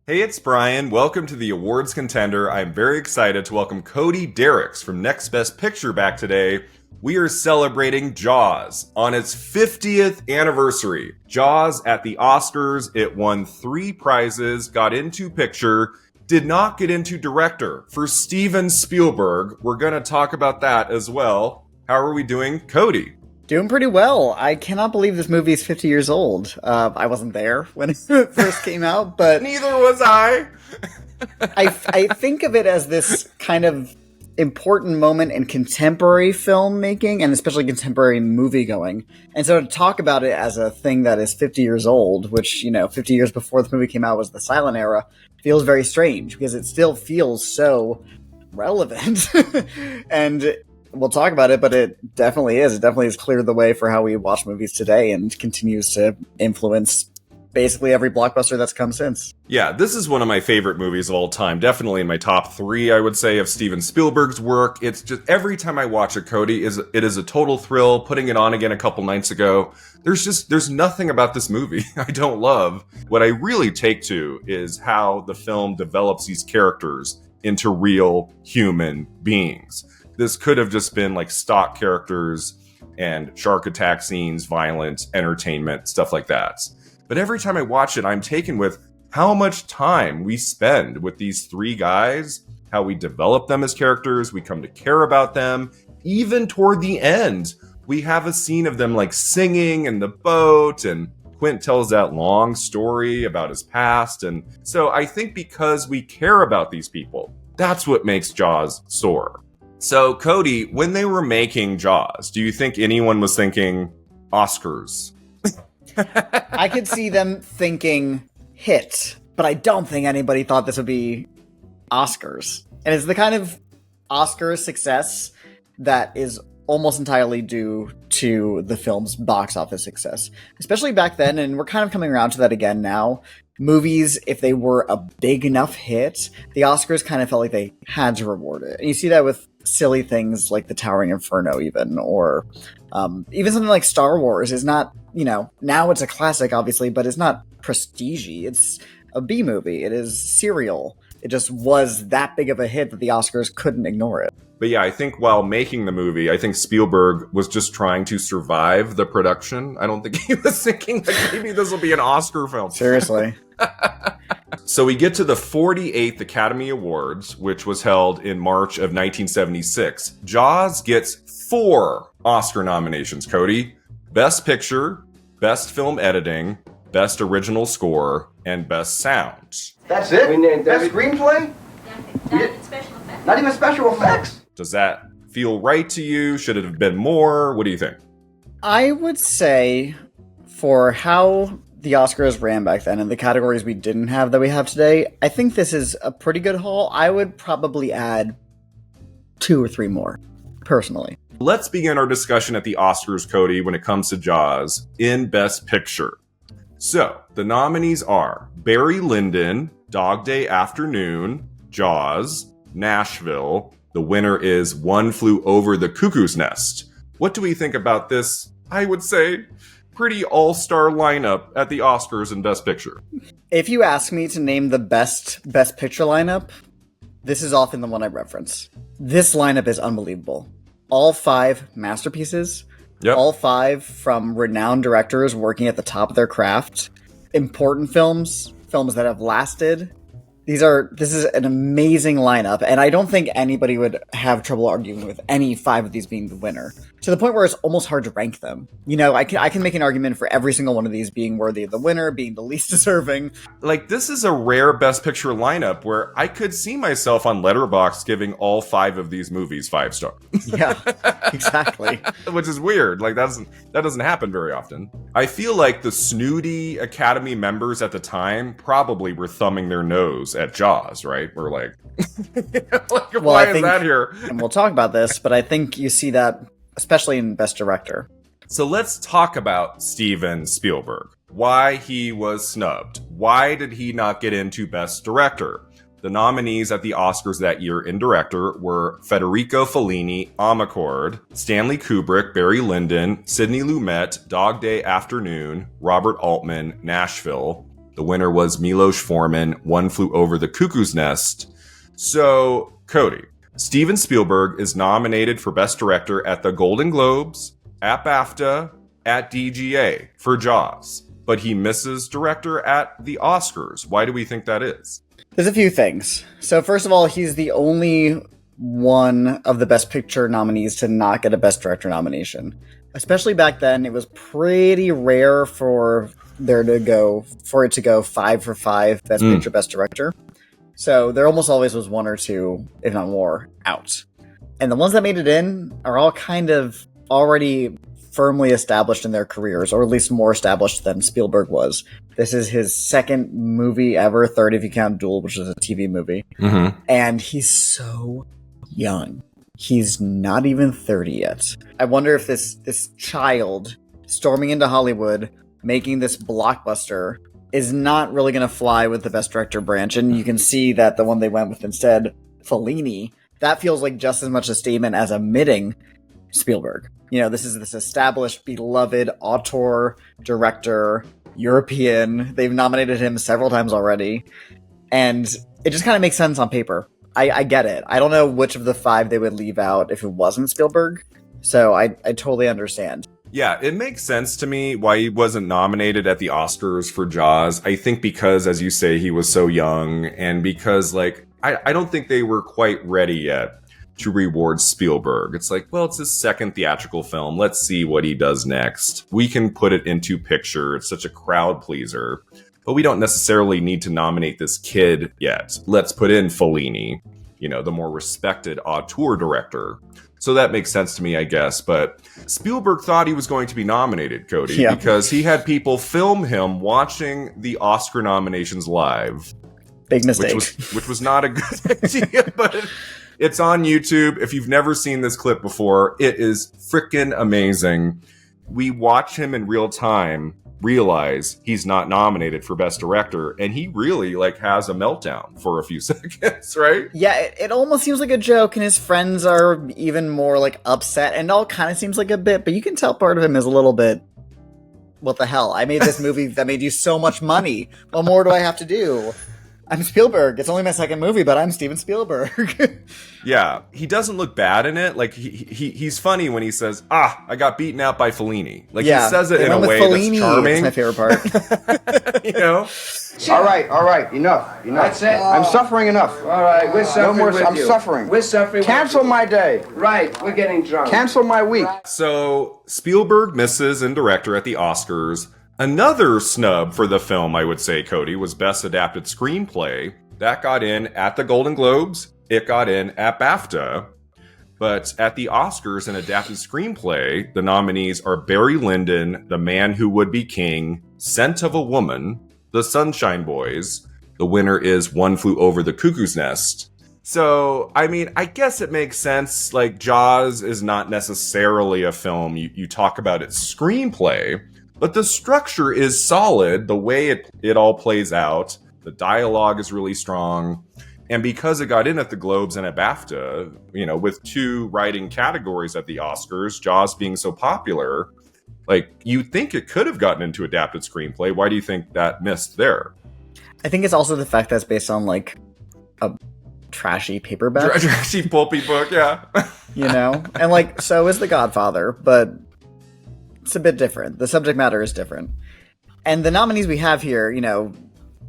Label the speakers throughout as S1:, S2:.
S1: Hey, it's Brian. Welcome to the awards contender. I'm very excited to welcome Cody Dericks from Next Best Picture back today. We are celebrating Jaws on its 50th anniversary. Jaws at the Oscars, it won 3 prizes, got into picture, did not get into director. For Steven Spielberg, we're going to talk about that as well. How are we doing, Cody?
S2: Doing pretty well. I cannot believe this movie is 50 years old. I wasn't there when it first came out, but
S1: Neither was I.
S2: I think of it as this kind of important moment in contemporary filmmaking and especially contemporary movie going. And so to talk about it as a thing that is 50 years old, which, 50 years before the movie came out was the silent era, feels very strange because it still feels so relevant. And we'll talk about it, but it definitely is. It definitely has cleared the way for how we watch movies today and continues to influence basically every blockbuster that's come since.
S1: Yeah, this is one of my favorite movies of all time. Definitely in my top 3, I would say, of Steven Spielberg's work. It's just every time I watch it, Cody, it is a total thrill. Putting it on again a couple nights ago, there's nothing about this movie I don't love. What I really take to is how the film develops these characters into real human beings. This could have just been like stock characters and shark attack scenes, violence, entertainment, stuff like that. But every time I watch it, I'm taken with how much time we spend with these 3 guys, how we develop them as characters, we come to care about them. Even toward the end, we have a scene of them like singing in the boat, and Quint tells that long story about his past. And so I think because we care about these people, that's what makes Jaws soar. So, Cody, when they were making Jaws, do you think anyone was thinking Oscars?
S2: I could see them thinking hit, but I don't think anybody thought this would be Oscars. And it's the kind of Oscar success that is almost entirely due to the film's box office success. Especially back then, and we're kind of coming around to that again now. Movies, if they were a big enough hit, the Oscars kind of felt like they had to reward it. And you see that with silly things like The Towering Inferno even, or even something like Star Wars is not, now it's a classic, obviously, but it's not prestige-y. It's a B movie. It is serial. It just was that big of a hit that the Oscars couldn't ignore it.
S1: But yeah, I think while making the movie, I think Spielberg was just trying to survive the production. I don't think he was thinking like maybe this will be an Oscar film.
S2: Seriously.
S1: So we get to the 48th Academy Awards, which was held in March of 1976. Jaws gets 4 Oscar nominations, Cody. Best Picture, Best Film Editing, Best Original Score, and Best Sound.
S3: That's it? Best screenplay?
S4: Not even special effects.
S3: Not even special effects?
S1: Does that feel right to you? Should it have been more? What do you think?
S2: I would say for how the Oscars ran back then and the categories we didn't have that we have today, I think this is a pretty good haul. I would probably add 2 or 3 more, personally.
S1: Let's begin our discussion at the Oscars, Cody, when it comes to Jaws in Best Picture. So, the nominees are Barry Lyndon, Dog Day Afternoon, Jaws, Nashville. The winner is One Flew Over the Cuckoo's Nest. What do we think about this, I would say, pretty all-star lineup at the Oscars in Best Picture?
S2: If you ask me to name the best picture lineup, this is often the one I reference. This lineup is unbelievable. All 5 masterpieces,
S1: Yep.
S2: all 5 from renowned directors working at the top of their craft, important films that have lasted. This is an amazing lineup, and I don't think anybody would have trouble arguing with any 5 of these being the winner. To the point where it's almost hard to rank them. I can make an argument for every single one of these being worthy of the winner, being the least deserving.
S1: Like, this is a rare Best Picture lineup where I could see myself on Letterboxd giving all 5 of these movies 5 stars.
S2: Yeah, exactly.
S1: Which is weird. Like, that doesn't happen very often. I feel like the snooty Academy members at the time probably were thumbing their nose at Jaws, right? We're like, why is that here?
S2: And we'll talk about this, but I think you see that especially in Best Director.
S1: So let's talk about Steven Spielberg. Why he was snubbed. Why did he not get into Best Director? The nominees at the Oscars that year in director were Federico Fellini, Amarcord, Stanley Kubrick, Barry Lyndon, Sidney Lumet, Dog Day Afternoon, Robert Altman, Nashville, The winner was Milos Forman, One Flew Over the Cuckoo's Nest. So, Cody, Steven Spielberg is nominated for Best Director at the Golden Globes, at BAFTA, at DGA for Jaws, but he misses director at the Oscars. Why do we think that is?
S2: There's a few things. So first of all, he's the only one of the Best Picture nominees to not get a Best Director nomination. Especially back then, it was pretty rare for it to go 5 for 5 Best Picture, Best Director. So there almost always was one or two, if not more, out. And the ones that made it in are all kind of already firmly established in their careers, or at least more established than Spielberg was. This is his second movie ever, third if you count Duel, which is a TV movie. Mm-hmm. And he's so young. He's not even 30 yet. I wonder if this child storming into Hollywood, making this blockbuster, is not really going to fly with the Best Director branch. And you can see that the one they went with instead, Fellini, that feels like just as much a statement as omitting Spielberg. You know, this is this established, beloved auteur, director, European. They've nominated him several times already. And it just kind of makes sense on paper. I get it. I don't know which of the 5 they would leave out if it wasn't Spielberg. So I totally understand.
S1: Yeah, it makes sense to me why he wasn't nominated at the Oscars for Jaws. I think because, as you say, he was so young, and because, like, I don't think they were quite ready yet to reward Spielberg. It's like, well, it's his second theatrical film. Let's see what he does next. We can put it into picture. It's such a crowd pleaser. But we don't necessarily need to nominate this kid yet. Let's put in Fellini, you know, the more respected auteur director. So that makes sense to me, I guess. But Spielberg thought he was going to be nominated, Cody, because he had people film him watching the Oscar nominations live.
S2: Big mistake.
S1: Which was not a good idea, but it's on YouTube. If you've never seen this clip before, it is freaking amazing. We watch him in real time realize he's not nominated for Best Director, and he really, like, has a meltdown for a few seconds, right?
S2: Yeah, it almost seems like a joke, and his friends are even more, like, upset, and it all kind of seems like a bit, but you can tell part of him is a little bit, what the hell? I made this movie that made you so much money. What more do I have to do? I'm Spielberg. It's only my second movie, but I'm Steven Spielberg.
S1: Yeah, he doesn't look bad in it. Like, he's funny when he says, I got beaten out by Fellini. Like, he says it in a way
S2: Fellini,
S1: that's charming.
S2: that's my favorite part.
S1: You know?
S3: All right. Enough. That's it. I'm suffering enough.
S5: All right, we're suffering
S3: No more.
S5: with
S3: I'm
S5: you.
S3: suffering.
S5: We're suffering.
S3: Cancel my day.
S5: Right, we're getting drunk.
S3: Cancel my week.
S1: So, Spielberg misses in director at the Oscars. Another snub for the film, I would say, Cody, was Best Adapted Screenplay. That got in at the Golden Globes. It got in at BAFTA. But at the Oscars in Adapted Screenplay, the nominees are Barry Lyndon, The Man Who Would Be King, Scent of a Woman, The Sunshine Boys. The winner is One Flew Over the Cuckoo's Nest. So, I mean, I guess it makes sense. Like, Jaws is not necessarily a film you talk about its screenplay, but the structure is solid, the way it all plays out. The dialogue is really strong. And because it got in at the Globes and at BAFTA, you know, with 2 writing categories at the Oscars, Jaws being so popular, like, you'd think it could have gotten into adapted screenplay. Why do you think that missed there?
S2: I think it's also the fact that it's based on, like, a trashy paperback.
S1: Trashy, pulpy book, yeah.
S2: You know? And, like, so is The Godfather, but it's a bit different. The subject matter is different. And the nominees we have here, you know,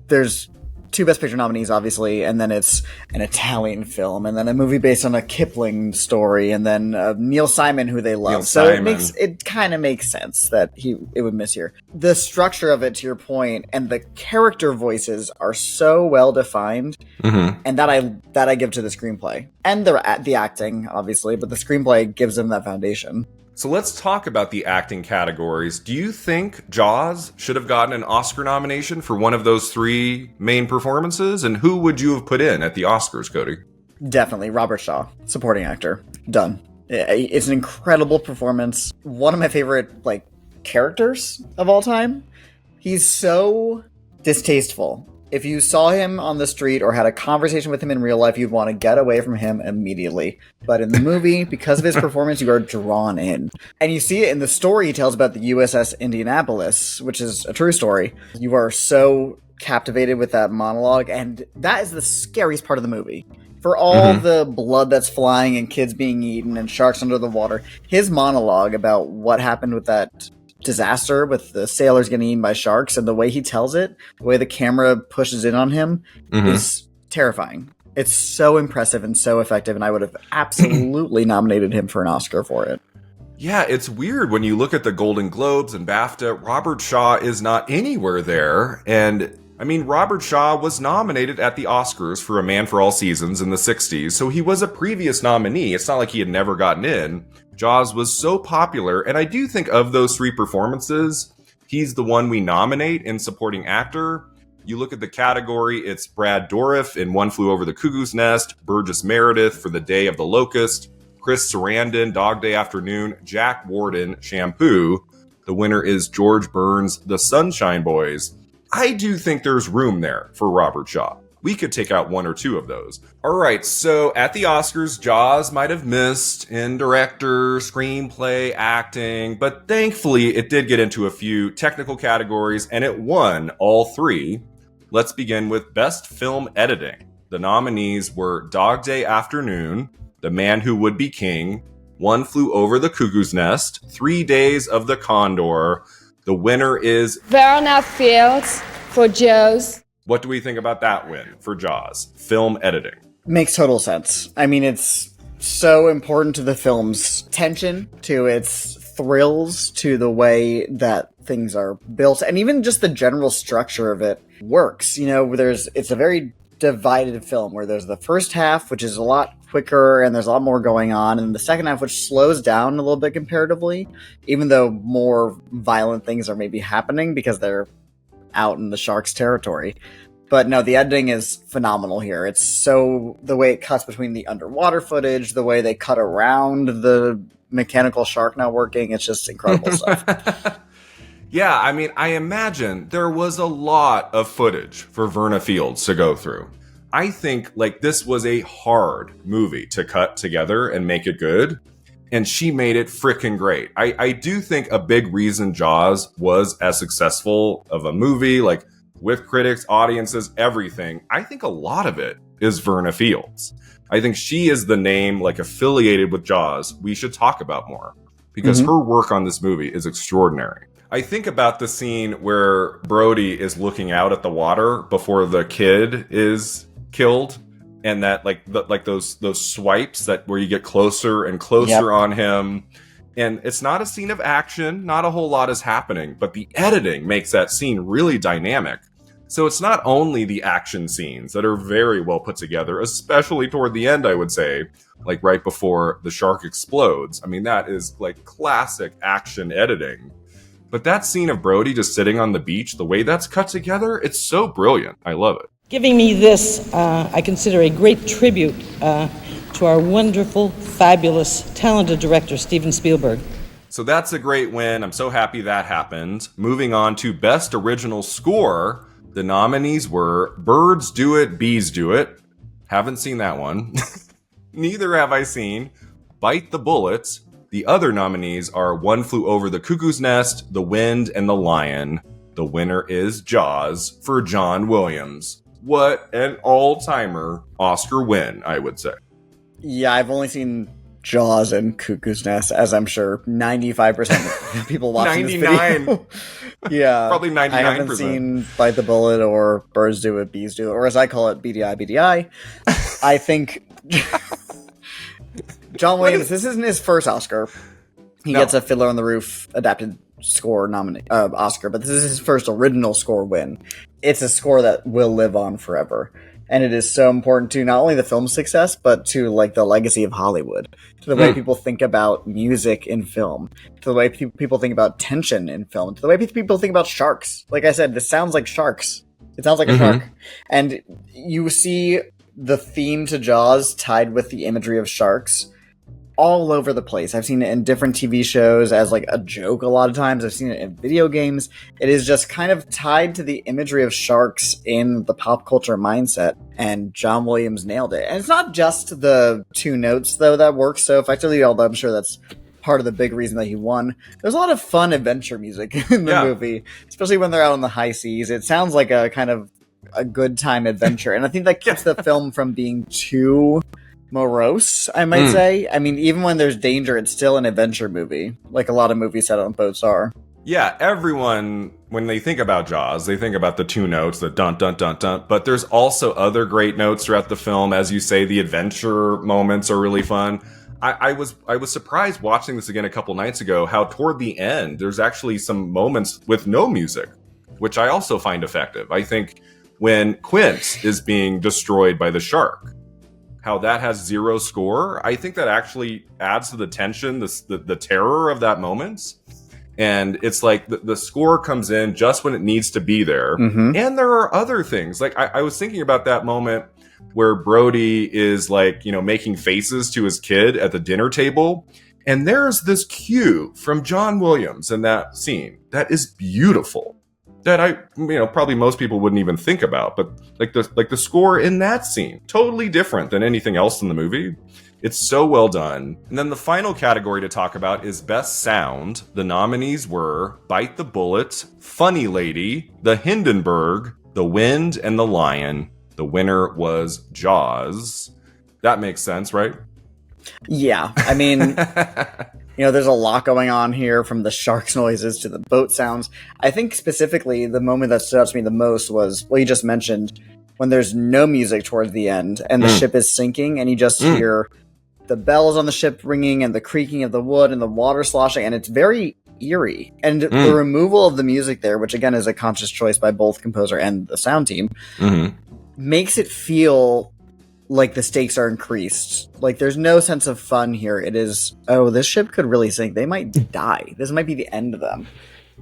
S2: there's 2 Best Picture nominees, obviously, and then it's an Italian film, and then a movie based on a Kipling story, and then Neil Simon, who they love.
S1: Neil
S2: so
S1: Simon.
S2: it kind of makes sense that it would miss here. The structure of it, to your point, and the character voices are so well defined, and that I give to the screenplay and the acting, obviously, but the screenplay gives them that foundation.
S1: So let's talk about the acting categories. Do you think Jaws should have gotten an Oscar nomination for one of those 3 main performances? And who would you have put in at the Oscars, Cody?
S2: Definitely Robert Shaw, supporting actor. Done. It's an incredible performance. One of my favorite, like, characters of all time. He's so distasteful. If you saw him on the street or had a conversation with him in real life, you'd want to get away from him immediately. But in the movie, because of his performance, you are drawn in. And you see it in the story he tells about the USS Indianapolis, which is a true story. You are so captivated with that monologue, and that is the scariest part of the movie. For all the blood that's flying and kids being eaten and sharks under the water, his monologue about what happened with that disaster with the sailors getting eaten by sharks and the way he tells it, the way the camera pushes in on him, is terrifying. It's so impressive and so effective, and I would have absolutely nominated him for an Oscar for it.
S1: Yeah, it's weird when you look at the Golden Globes and BAFTA, Robert Shaw is not anywhere there, and I mean, Robert Shaw was nominated at the Oscars for A Man for All Seasons in the 60s, so he was a previous nominee. It's not like he had never gotten in. Jaws was so popular, and I do think of those 3 performances, he's the one we nominate in supporting actor. You look at the category, it's Brad Dourif in One Flew Over the Cuckoo's Nest, Burgess Meredith for The Day of the Locust, Chris Sarandon, Dog Day Afternoon, Jack Warden, Shampoo. The winner is George Burns' The Sunshine Boys. I do think there's room there for Robert Shaw. We could take out 1 or 2 of those. All right, so at the Oscars, Jaws might have missed in director, screenplay, acting, but thankfully it did get into a few technical categories and it won all 3. Let's begin with Best Film Editing. The nominees were Dog Day Afternoon, The Man Who Would Be King, One Flew Over the Cuckoo's Nest, 3 Days of the Condor. The winner is
S6: Verna Fields for Jaws.
S1: What do we think about that win for Jaws? Film editing.
S2: Makes total sense. I mean, it's so important to the film's tension, to its thrills, to the way that things are built, and even just the general structure of it works. You know, it's a very divided film where there's the first half, which is a lot quicker and there's a lot more going on, and the second half, which slows down a little bit comparatively, even though more violent things are maybe happening because they're out in the shark's territory. But no, the editing is phenomenal here. It's so, the way it cuts between the underwater footage, the way they cut around the mechanical shark not working, it's just incredible stuff.
S1: Yeah, I mean, I imagine there was a lot of footage for Verna Fields to go through. I think, like, this was a hard movie to cut together and make it good, and she made it frickin' great. I do think a big reason Jaws was as successful of a movie, like, with critics, audiences, everything, I think a lot of it is Verna Fields. I think she is the name, like, affiliated with Jaws we should talk about more, because her work on this movie is extraordinary. I think about the scene where Brody is looking out at the water before the kid is killed, and that those swipes that where you get closer and closer on him, and it's not a scene of action, not a whole lot is happening, but the editing makes that scene really dynamic. So it's not only the action scenes that are very well put together, especially toward the end, I would say, like right before the shark explodes. I mean, that is like classic action editing. But that scene of Brody just sitting on the beach, the way that's cut together, it's so brilliant. I love it.
S7: Giving me this, I consider a great tribute to our wonderful, fabulous, talented director, Steven Spielberg.
S1: So that's a great win. I'm so happy that happened. Moving on to Best Original Score, the nominees were Birds Do It, Bees Do It. Haven't seen that one. Neither have I seen Bite the Bullet. The other nominees are One Flew Over the Cuckoo's Nest, The Wind, and The Lion. The winner is Jaws for John Williams. What an all-timer Oscar win, I would say.
S2: Yeah, I've only seen Jaws and Cuckoo's Nest, as I'm sure 95% of people watching this video. Yeah.
S1: Probably 99%.
S2: I haven't seen Bite the Bullet or Birds Do It, Bees Do It, or as I call it, BDI, BDI. I think John Williams, this isn't his first Oscar. He gets a Fiddler on the Roof adapted score Oscar, but this is his first original score win. It's a score that will live on forever. And it is so important to not only the film's success, but to like the legacy of Hollywood, to the way people think about music in film, to the way people think about tension in film, to the way people think about sharks. Like I said, this sounds like sharks. It sounds like a shark. And you see the theme to Jaws tied with the imagery of sharks all over the place. I've seen it in different TV shows as like a joke a lot of times. I've seen it in video games. It is just kind of tied to the imagery of sharks in the pop culture mindset, and John Williams nailed it. And it's not just the two notes, though, that work so effectively, although I'm sure that's part of the big reason that he won. There's a lot of fun adventure music in the movie, especially when they're out on the high seas. It sounds like a kind of a good time adventure, and I think that keeps the film from being too morose, I might say. I mean, even when there's danger, it's still an adventure movie, like a lot of movies set on boats are.
S1: Yeah, everyone, when they think about Jaws, they think about the two notes, the dun, dun, dun, dun. But there's also other great notes throughout the film. As you say, the adventure moments are really fun. I was surprised watching this again a couple nights ago, how toward the end, there's actually some moments with no music, which I also find effective. I think when Quint is being destroyed by the shark, how that has zero score, I think that actually adds to the tension, the terror of that moment. And it's like the score comes in just when it needs to be there. Mm-hmm. And there are other things. Like I was thinking about that moment where Brody is like, making faces to his kid at the dinner table. And there's this cue from John Williams in that scene that is beautiful. That probably most people wouldn't even think about. But like the score in that scene, totally different than anything else in the movie. It's so well done. And then the final category to talk about is Best Sound. The nominees were Bite the Bullet, Funny Lady, The Hindenburg, The Wind, and The Lion. The winner was Jaws. That makes sense, right? Yeah.
S2: I mean, there's a lot going on here, from the shark's noises to the boat sounds. I think specifically the moment that stood out to me the most was, well, you just mentioned, when there's no music towards the end and the ship is sinking and you just hear the bells on the ship ringing and the creaking of the wood and the water sloshing, and it's very eerie. And the removal of the music there, which again is a conscious choice by both composer and the sound team, makes it feel like the stakes are increased. Like there's no sense of fun here. It is, this ship could really sink. They might die. This might be the end of them.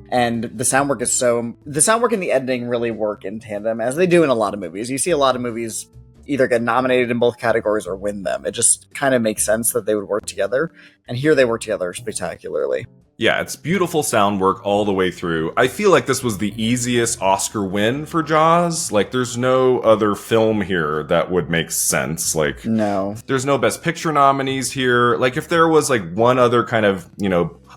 S2: And the sound work and the editing really work in tandem, as they do in a lot of movies. You see a lot of movies either get nominated in both categories or win them. It just kind of makes sense that they would work together. And here they work together spectacularly.
S1: Yeah, it's beautiful sound work all the way through. I feel like this was the easiest Oscar win for Jaws. Like, there's no other film here that would make sense. Like,
S2: no.
S1: There's no Best Picture nominees here. Like, if there was, like, one other kind of,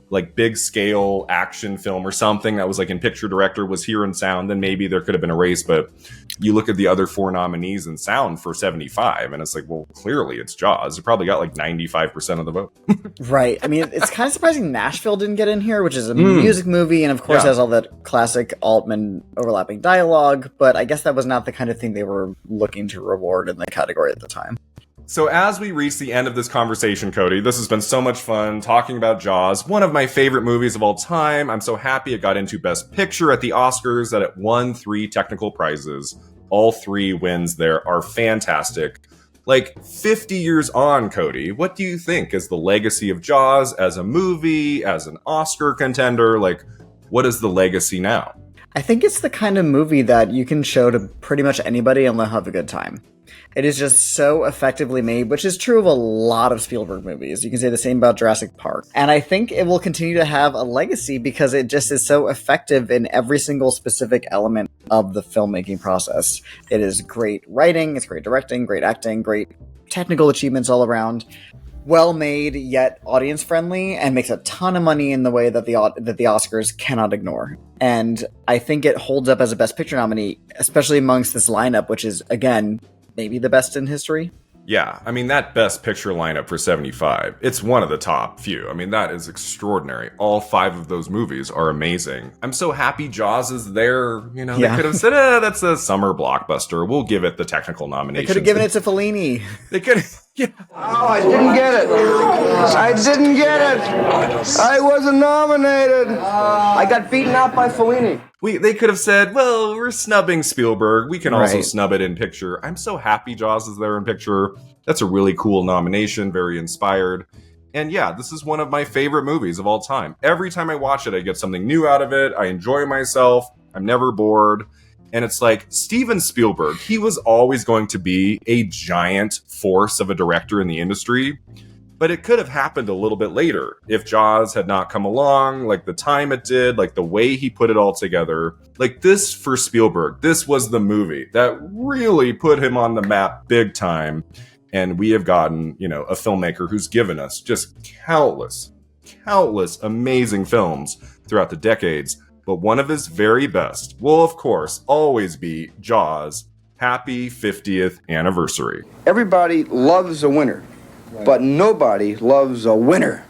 S1: like, big-scale action film or something that was, like, in picture director was here in sound, then maybe there could have been a race. But you look at the other four nominees in sound for 75, and it's like, well, clearly it's Jaws. It probably got, like, 95% of the vote.
S2: Right. I mean, it's kind of surprising Nashville didn't get in here, which is a music movie, and of course has all that classic Altman overlapping dialogue, but I guess that was not the kind of thing they were looking to reward in the category at the time.
S1: So as we reach the end of this conversation, Cody, this has been so much fun talking about Jaws, one of my favorite movies of all time. I'm so happy it got into Best Picture at the Oscars, that it won 3 technical prizes. All 3 wins there are fantastic. Like, 50 years on, Cody, what do you think is the legacy of Jaws as a movie, as an Oscar contender? Like, what is the legacy now?
S2: I think it's the kind of movie that you can show to pretty much anybody and they'll have a good time. It is just so effectively made, which is true of a lot of Spielberg movies. You can say the same about Jurassic Park. And I think it will continue to have a legacy because it just is so effective in every single specific element of the filmmaking process. It is great writing, it's great directing, great acting, great technical achievements all around. Well made, yet audience friendly, and makes a ton of money in the way that the Oscars cannot ignore. And I think it holds up as a Best Picture nominee, especially amongst this lineup, which is, again, maybe the best in history.
S1: Yeah, I mean, that Best Picture lineup for 75, it's one of the top few. I mean, that is extraordinary. All 5 of those movies are amazing. I'm so happy Jaws is there. They could have said, that's a summer blockbuster. We'll give it the technical nomination.
S2: They could have given it to Fellini.
S1: They could have, yeah.
S3: Oh, I didn't get it. I wasn't nominated. I got beaten out by Fellini.
S1: They could have said, well, we're snubbing Spielberg. We can also snub it in picture. I'm so happy Jaws is there in picture. That's a really cool nomination, very inspired. And yeah, this is one of my favorite movies of all time. Every time I watch it, I get something new out of it. I enjoy myself. I'm never bored. And it's like, Steven Spielberg, he was always going to be a giant force of a director in the industry. But it could have happened a little bit later if Jaws had not come along, like the time it did, like the way he put it all together. Like this for Spielberg, this was the movie that really put him on the map big time. And we have gotten, a filmmaker who's given us just countless countless amazing films throughout the decades, but one of his very best will, of course, always be Jaws. Happy 50th anniversary.
S3: Everybody loves a winner, but nobody loves a winner.